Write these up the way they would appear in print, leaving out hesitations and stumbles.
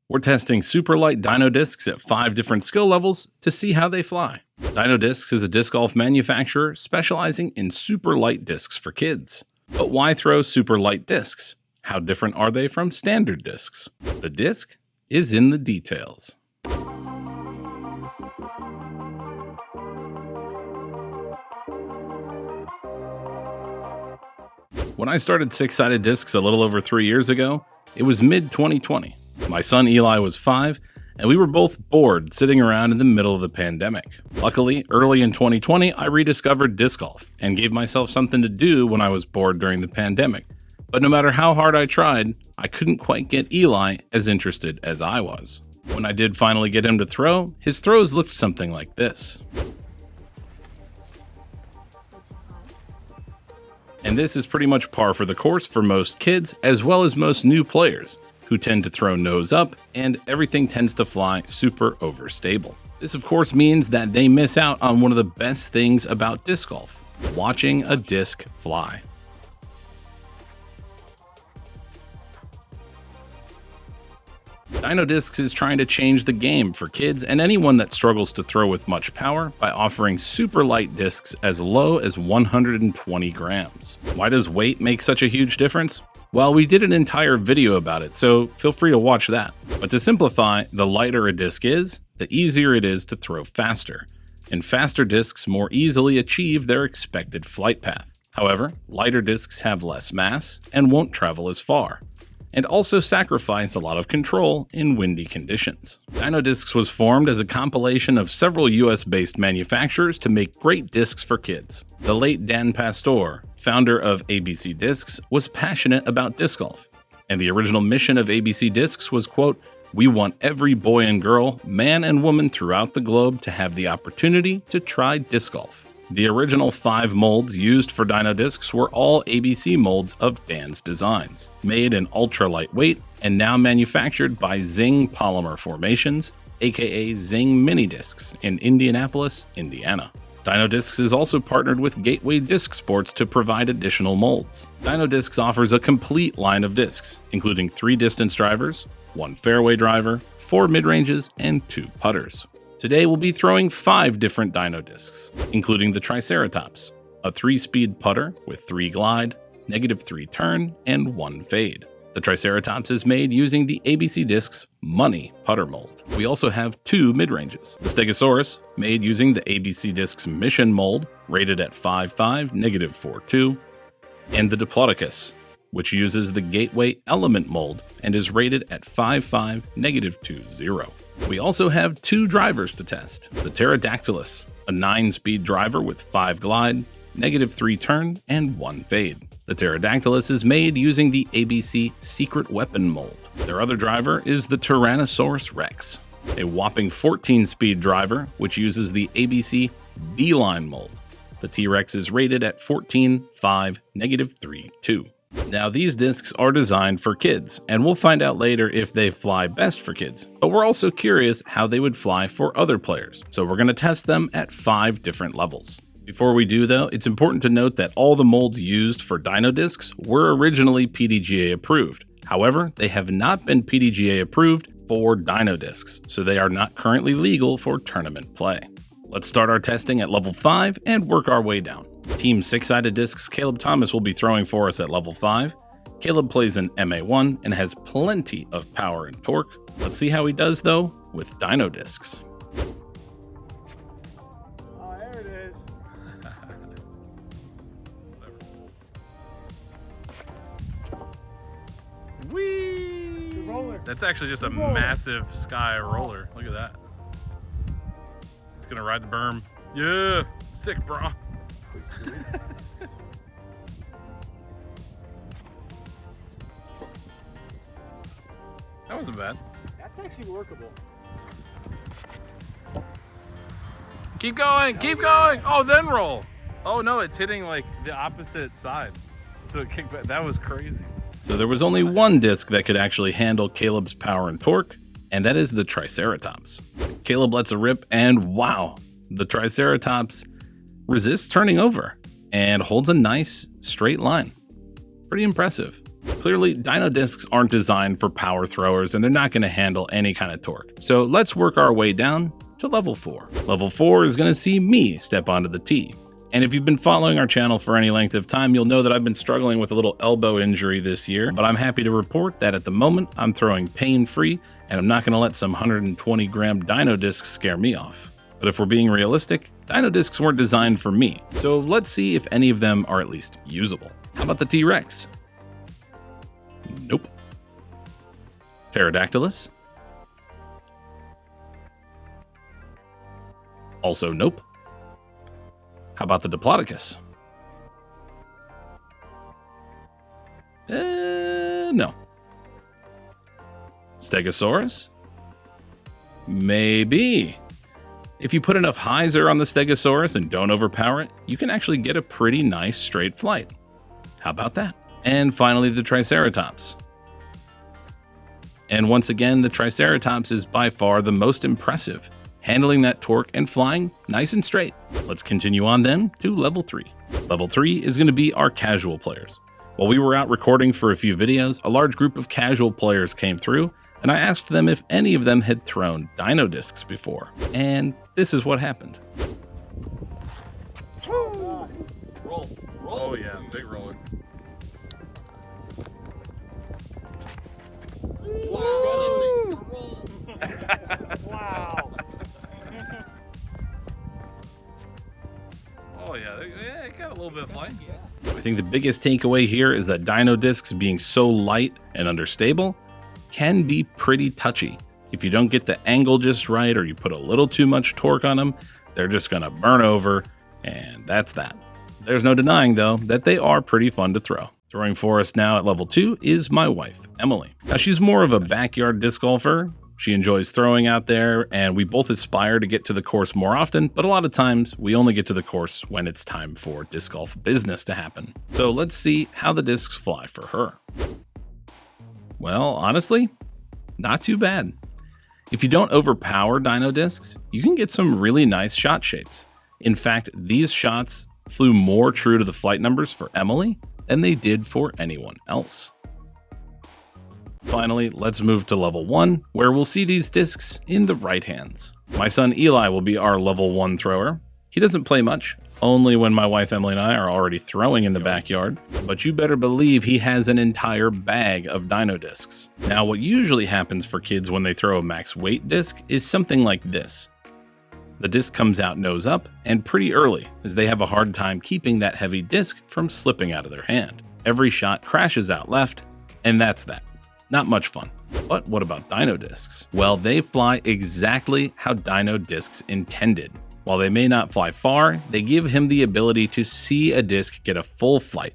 We're testing super light Dino Discs at 5 different skill levels to see how they fly. Dino Discs is a disc golf manufacturer specializing in super light discs for kids. But why throw super light discs? How different are they from standard discs? The disc is in the details. When I started six-sided discs a little over 3 years ago, it was mid-2020. My son Eli was 5, and we were both bored sitting around in the middle of the pandemic. Luckily, early in 2020, I rediscovered disc golf and gave myself something to do when I was bored during the pandemic. But no matter how hard I tried, I couldn't quite get Eli as interested as I was. When I did finally get him to throw, his throws looked something like this. And this is pretty much par for the course for most kids, as well as most new players, who tend to throw nose up, and everything tends to fly super overstable. This of course means that they miss out on one of the best things about disc golf, watching a disc fly. Dino Discs is trying to change the game for kids and anyone that struggles to throw with much power by offering super light discs as low as 120 grams. Why does weight make such a huge difference? Well, we did an entire video about it, so feel free to watch that. But to simplify, the lighter a disc is, the easier it is to throw faster. And faster discs more easily achieve their expected flight path. However, lighter discs have less mass and won't travel as far, and also sacrifice a lot of control in windy conditions. Dino Discs was formed as a compilation of several US-based manufacturers to make great discs for kids. The late Dan Pastor, founder of ABC Discs, was passionate about disc golf, and the original mission of ABC Discs was, quote, "We want every boy and girl, man and woman throughout the globe to have the opportunity to try disc golf." The original 5 molds used for Dino Discs were all ABC molds of Dan's designs, made in ultra lightweight and now manufactured by Zing Polymer Formations, aka Zing Mini Discs, in Indianapolis, Indiana. Dino Discs is also partnered with Gateway Disc Sports to provide additional molds. Dino Discs offers a complete line of discs, including 3 distance drivers, 1 fairway driver, 4 mid-ranges, and 2 putters. Today we'll be throwing 5 different Dino Discs, including the Triceratops, a 3-speed putter with 3 glide, -3 turn, and 1 fade. The Triceratops is made using the ABC Discs Money putter mold. We also have 2 mid-ranges. The Stegosaurus, made using the ABC Discs Mission mold, rated at 5.5, -4.2, and the Diplodocus, which uses the Gateway Element mold and is rated at 5.5, -2.0. We also have 2 drivers to test. The Pterodactylus, a 9-speed driver with 5 glide, -3 turn, and 1 fade. The Pterodactylus is made using the ABC Secret Weapon mold. Their other driver is the Tyrannosaurus Rex, a whopping 14-speed driver which uses the ABC B-Line mold. The T-Rex is rated at 14.5, -3.2. Now, these discs are designed for kids, and we'll find out later if they fly best for kids, but we're also curious how they would fly for other players, so we're going to test them at 5 different levels. Before we do though, it's important to note that all the molds used for Dino Discs were originally PDGA approved. However, they have not been PDGA approved for Dino Discs, so they are not currently legal for tournament play. Let's start our testing at level 5 and work our way down. Team 6-sided discs Caleb Thomas will be throwing for us at level 5. Caleb plays an MA1 and has plenty of power and torque. Let's see how he does though with Dino Discs. Oh, there it is. Whee! The roller. That's actually just a Roller. massive sky roller. Look at that. It's gonna ride the berm. Yeah, sick, bro. That wasn't bad. That's actually workable. Keep going, keep going. Oh, then roll. Oh no, it's hitting like the opposite side. So it kicked back. That was crazy. So there was only one disc that could actually handle Caleb's power and torque, and that is the Triceratops. Caleb lets a rip, and wow, the Triceratops resists turning over and holds a nice straight line. Pretty impressive. Clearly, Dino Discs aren't designed for power throwers and they're not going to handle any kind of torque. So let's work our way down to level 4. Level 4 is going to see me step onto the tee. And if you've been following our channel for any length of time, you'll know that I've been struggling with a little elbow injury this year, but I'm happy to report that at the moment I'm throwing pain-free and I'm not going to let some 120-gram Dino Discs scare me off. But if we're being realistic, Dino Discs weren't designed for me, so let's see if any of them are at least usable. How about the T-Rex? Nope. Pterodactylus? Also nope. How about the Diplodocus? No. Stegosaurus? Maybe. If you put enough hyzer on the Stegosaurus and don't overpower it, you can actually get a pretty nice straight flight. How about that? And finally, the Triceratops. And once again, the Triceratops is by far the most impressive, handling that torque and flying nice and straight. Let's continue on then to level 3. Level 3 is going to be our casual players. While we were out recording for a few videos, a large group of casual players came through, and I asked them if any of them had thrown Dino Discs before. And this is what happened. Roll. Oh yeah, big roller. Wow. Oh yeah, it got a little bit of flight. I think the biggest takeaway here is that Dino Discs being so light and understable can be pretty touchy. If you don't get the angle just right or you put a little too much torque on them, they're just gonna burn over, and that's that. There's no denying though that they are pretty fun to throw. Throwing for us now at level 2 is my wife, Emily. Now she's more of a backyard disc golfer. She enjoys throwing out there, and we both aspire to get to the course more often, but a lot of times we only get to the course when it's time for disc golf business to happen. So let's see how the discs fly for her. Well, honestly, not too bad. If you don't overpower Dino Discs, you can get some really nice shot shapes. In fact, these shots flew more true to the flight numbers for Emily than they did for anyone else. Finally, let's move to level 1, where we'll see these discs in the right hands. My son Eli will be our level 1 thrower. He doesn't play much, only when my wife Emily and I are already throwing in the backyard, but you better believe he has an entire bag of Dino Discs. Now, what usually happens for kids when they throw a max weight disc is something like this. The disc comes out nose up and pretty early, as they have a hard time keeping that heavy disc from slipping out of their hand. Every shot crashes out left, and that's that. Not much fun. But what about Dino Discs? Well, they fly exactly how Dino Discs intended. While they may not fly far, they give him the ability to see a disc get a full flight.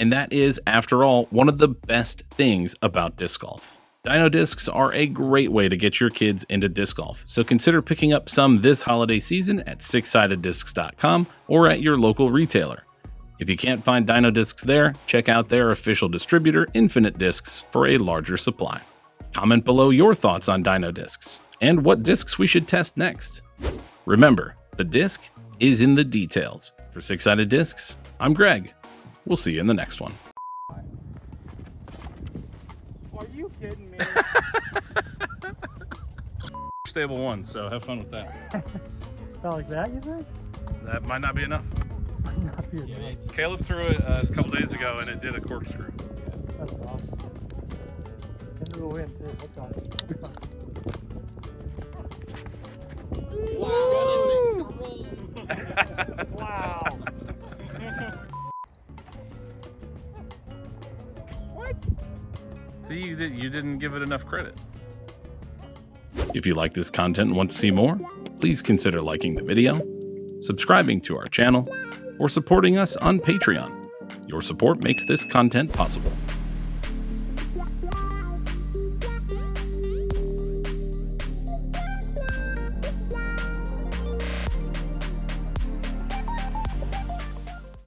And that is, after all, one of the best things about disc golf. Dino Discs are a great way to get your kids into disc golf, so consider picking up some this holiday season at sixsidediscs.com or at your local retailer. If you can't find Dino Discs there, check out their official distributor, Infinite Discs, for a larger supply. Comment below your thoughts on Dino Discs and what discs we should test next. Remember, the disc is in the details. For Six Sided Discs, I'm Greg. We'll see you in the next one. Are you kidding me? Stable 1, so have fun with that. Not like that, you think? That might not be enough. Not be enough. Caleb threw it a couple days ago and it did a corkscrew. That's awesome. Into the wind, too. That's awesome. Be fun. Wow. What? See, you didn't give it enough credit. If you like this content and want to see more, please consider liking the video, subscribing to our channel, or supporting us on Patreon. Your support makes this content possible.